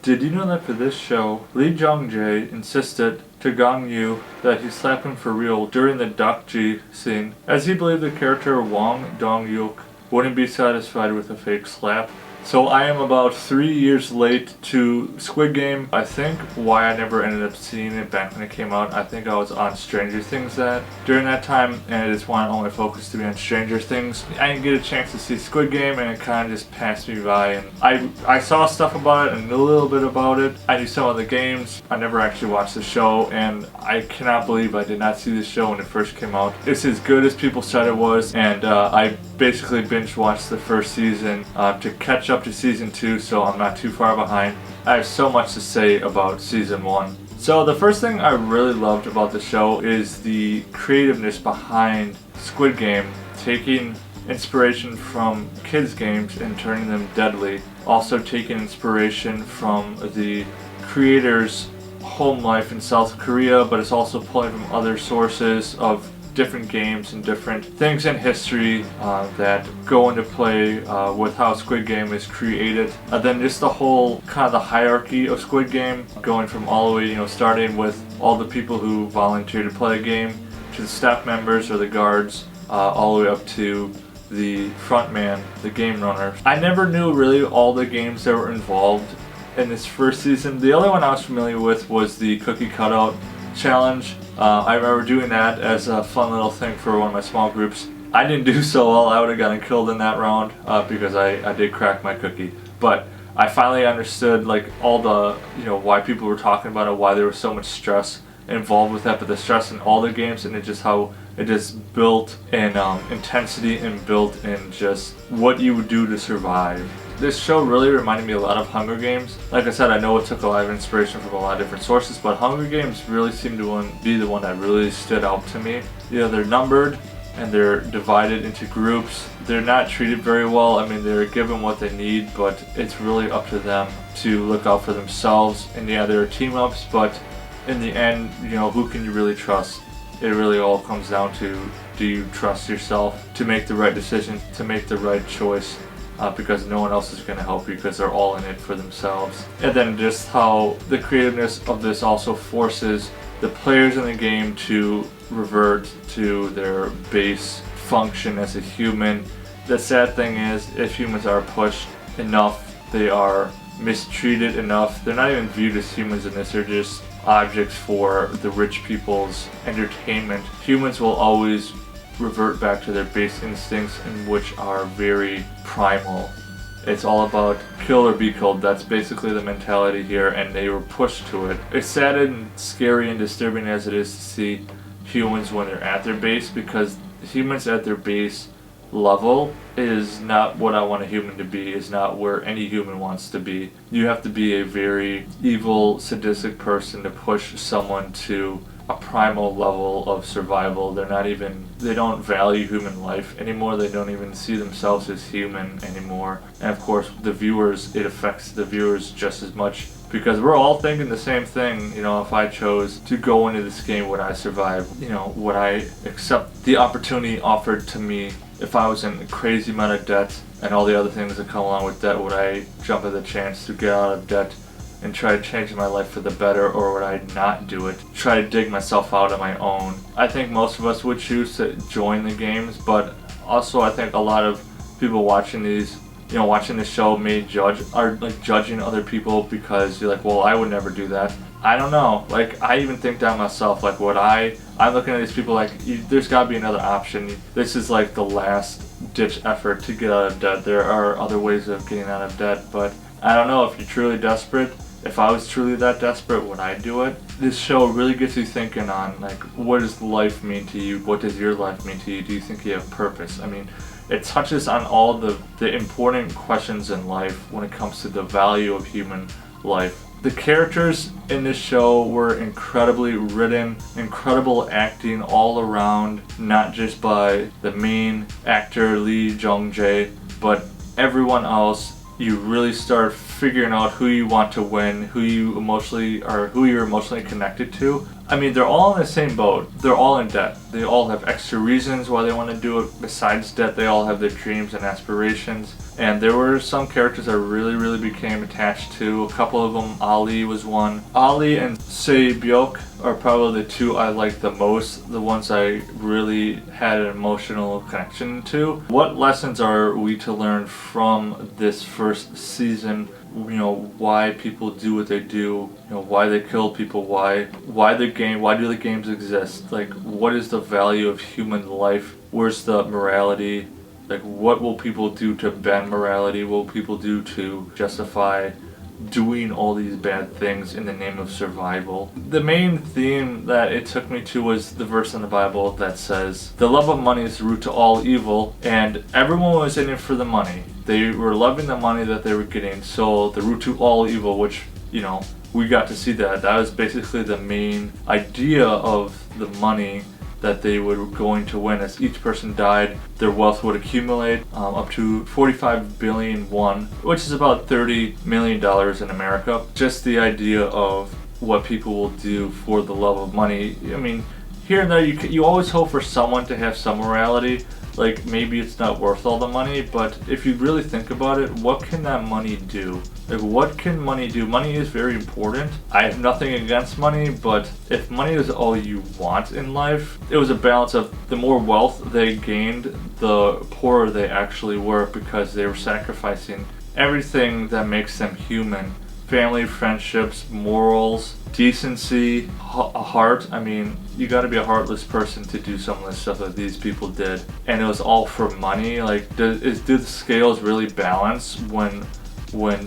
Did you know that for this show, Lee Jung-jae insisted to Gong-yu that he slap him for real during the Dokji scene, as he believed the character Hwang Dong-hyuk wouldn't be satisfied with a fake slap? So I am about 3 years late to Squid Game. I think why I never ended up seeing it back when it came out, I think I was on Stranger Things during that time, and I just wanted all my focus to be on Stranger Things. I didn't get a chance to see Squid Game, and it kind of just passed me by, and I saw stuff about it and knew a little bit about it. I knew some of the games. I never actually watched the show, and I cannot believe I did not see the show when it first came out. It's as good as people said it was, and I basically binge watched the first season to catch up to season 2, so I'm not too far behind. I have so much to say about season 1. So the first thing I really loved about the show is the creativeness behind Squid Game, taking inspiration from kids' games and turning them deadly. Also taking inspiration from the creators' home life in South Korea, but it's also pulling from other sources of different games and different things in history that go into play with how Squid Game is created. Then just the whole kind of the hierarchy of Squid Game, going from all the way, starting with all the people who volunteer to play the game, to the staff members or the guards, all the way up to the front man, the game runner. I never knew really all the games that were involved in this first season. The only one I was familiar with was the cookie cutout challenge. I remember doing that as a fun little thing for one of my small groups. I didn't do so well. I would have gotten killed in that round because I did crack my cookie. But I finally understood all the why people were talking about it, why there was so much stress involved with that. But the stress in all the games, and how it just built in intensity and built in just what you would do to survive. This show really reminded me a lot of Hunger Games. Like I said, I know it took a lot of inspiration from a lot of different sources, but Hunger Games really seemed to be the one that really stood out to me. They're numbered and they're divided into groups. They're not treated very well. I mean, they're given what they need, but it's really up to them to look out for themselves. And yeah, there are team ups, but in the end, who can you really trust? It really all comes down to, do you trust yourself to make the right decision, to make the right choice? Because no one else is going to help you, because they're all in it for themselves. And then just how the creativeness of this also forces the players in the game to revert to their base function as a human. The sad thing is, if humans are pushed enough, they are mistreated enough. They're not even viewed as humans in this, they're just objects for the rich people's entertainment. Humans will always revert back to their base instincts, in which are very primal. It's all about kill or be killed. That's basically the mentality here, and they were pushed to it. It's sad and scary and disturbing as it is to see humans when they're at their base, because humans at their base level is not what I want a human to be, is not where any human wants to be. You have to be a very evil, sadistic person to push someone to a primal level of survival. They don't value human life anymore. They don't even see themselves as human anymore. And of course, it affects the viewers just as much, because we're all thinking the same thing. If I chose to go into this game, would I survive? Would I accept the opportunity offered to me? If I was in a crazy amount of debt and all the other things that come along with debt, would I jump at the chance to get out of debt and try to change my life for the better, or would I not do it? Try to dig myself out on my own? I think most of us would choose to join the games, but also I think a lot of people watching these, watching this show are judging other people, because you're like, well, I would never do that. I don't know. I even think that myself. I'm looking at these people there's got to be another option. This is the last ditch effort to get out of debt. There are other ways of getting out of debt, but I don't know if you're truly desperate. If I was truly that desperate, would I do it? This show really gets you thinking on, what does life mean to you? What does your life mean to you? Do you think you have purpose? I mean, it touches on all the important questions in life when it comes to the value of human life. The characters in this show were incredibly written, incredible acting all around, not just by the main actor Lee Jung-jae, but everyone else. You really start figuring out who you want to win, who you're emotionally connected to. I mean, they're all in the same boat. They're all in debt. They all have extra reasons why they want to do it. Besides debt, they all have their dreams and aspirations. And there were some characters I really became attached to. A couple of them, Ali was one. Ali and Se-byuk are probably the two I like the most, the ones I really had an emotional connection to. What lessons are we to learn from this first season? You know, why people do what they do, you know, why they kill people, why do the games exist? Like, what is the value of human life? Where's the morality? Like, what will people do to bend morality? What will people do to justify doing all these bad things in the name of survival? The main theme that it took me to was the verse in the Bible that says, the love of money is the root to all evil, and everyone was in it for the money. They were loving the money that they were getting, so the root to all evil, which, you know, we got to see that. That was basically the main idea of the money that they were going to win. As each person died, their wealth would accumulate up to 45 billion won, which is about $30 million in America. Just the idea of what people will do for the love of money. I mean, here and there, you always hope for someone to have some morality. Like, maybe it's not worth all the money, but if you really think about it, what can that money do? Like, what can money do? Money is very important. I have nothing against money, but if money is all you want in life, it was a balance of the more wealth they gained, the poorer they actually were, because they were sacrificing everything that makes them human. Family, friendships, morals, decency, a heart. I mean, you gotta be a heartless person to do some of the stuff that these people did. And it was all for money. Like, do the scales really balance when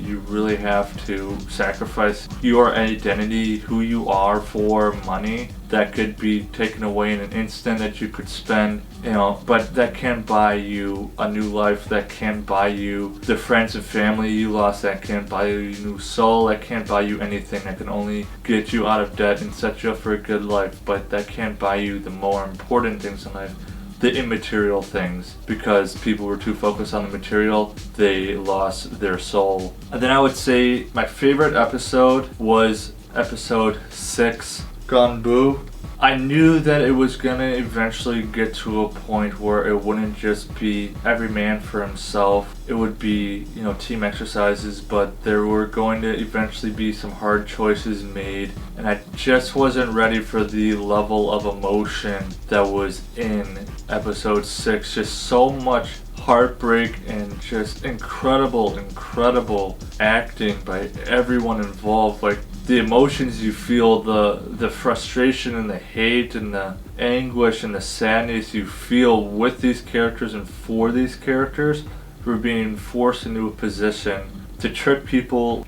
you really have to sacrifice your identity, who you are, for money that could be taken away in an instant, that you could spend, you know, but that can't buy you a new life, that can't buy you the friends and family you lost, that can't buy you a new soul, that can't buy you anything, that can only get you out of debt and set you up for a good life, but that can't buy you the more important things in life, the immaterial things. Because people were too focused on the material, they lost their soul. And then I would say my favorite episode was episode 6, Ganbu. I knew that it was gonna eventually get to a point where it wouldn't just be every man for himself. It would be, you know, team exercises, but there were going to eventually be some hard choices made, and I just wasn't ready for the level of emotion that was in episode 6. Just so much heartbreak and just incredible acting by everyone involved. Like, the emotions you feel, the frustration and the hate and the anguish and the sadness you feel with these characters and for these characters, for being forced into a position to trick people,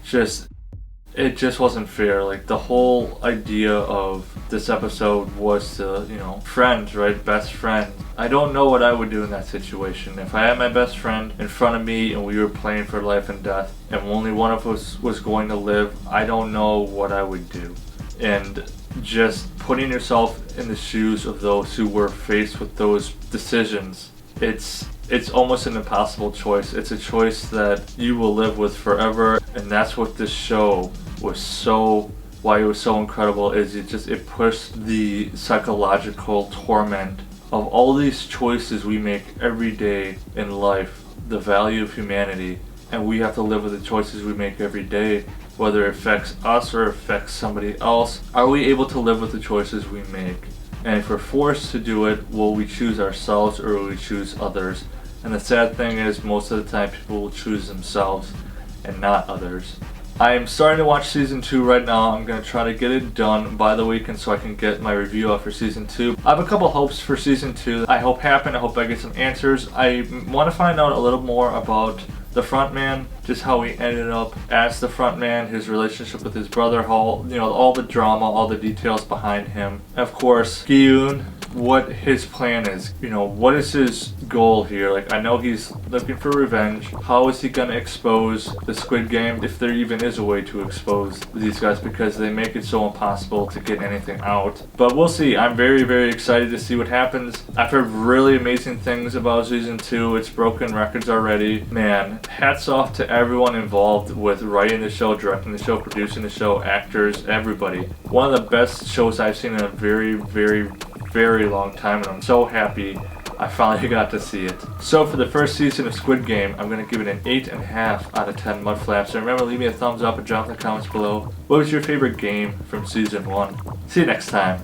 it just wasn't fair. Like, the whole idea of this episode was to, you know, friends, right? Best friend. I don't know what I would do in that situation. If I had my best friend in front of me and we were playing for life and death and only one of us was going to live, I don't know what I would do. And just putting yourself in the shoes of those who were faced with those decisions, it's almost an impossible choice. It's a choice that you will live with forever, and that's what this show was why it was so incredible, is it pushed the psychological torment of all these choices we make every day in life, the value of humanity, and we have to live with the choices we make every day, whether it affects us or affects somebody else. Are we able to live with the choices we make? And if we're forced to do it, will we choose ourselves or will we choose others? And the sad thing is, most of the time people will choose themselves and not others. I am starting to watch season 2 right now. I'm going to try to get it done by the weekend so I can get my review out for season 2. I have a couple hopes for season 2 I hope happen. I hope I get some answers. I want to find out a little more about the frontman, just how he ended up as the frontman, his relationship with his brother, how, you know, all the drama, all the details behind him. Of course, Gi-yoon, what his plan is. You know, what is his goal here? Like, I know he's looking for revenge. How is he gonna expose the Squid Game, if there even is a way to expose these guys, because they make it so impossible to get anything out. But we'll see. I'm very excited to see what happens. I've heard really amazing things about season 2. It's broken records already. Man, hats off to everyone involved with writing the show, directing the show, producing the show, actors, everybody. One of the best shows I've seen in a very long time, and I'm so happy I finally got to see it. So for the first season of Squid Game, I'm going to give it an 8.5 out of 10 Mudflaps. And remember, leave me a thumbs up and drop in the comments below. What was your favorite game from season 1? See you next time.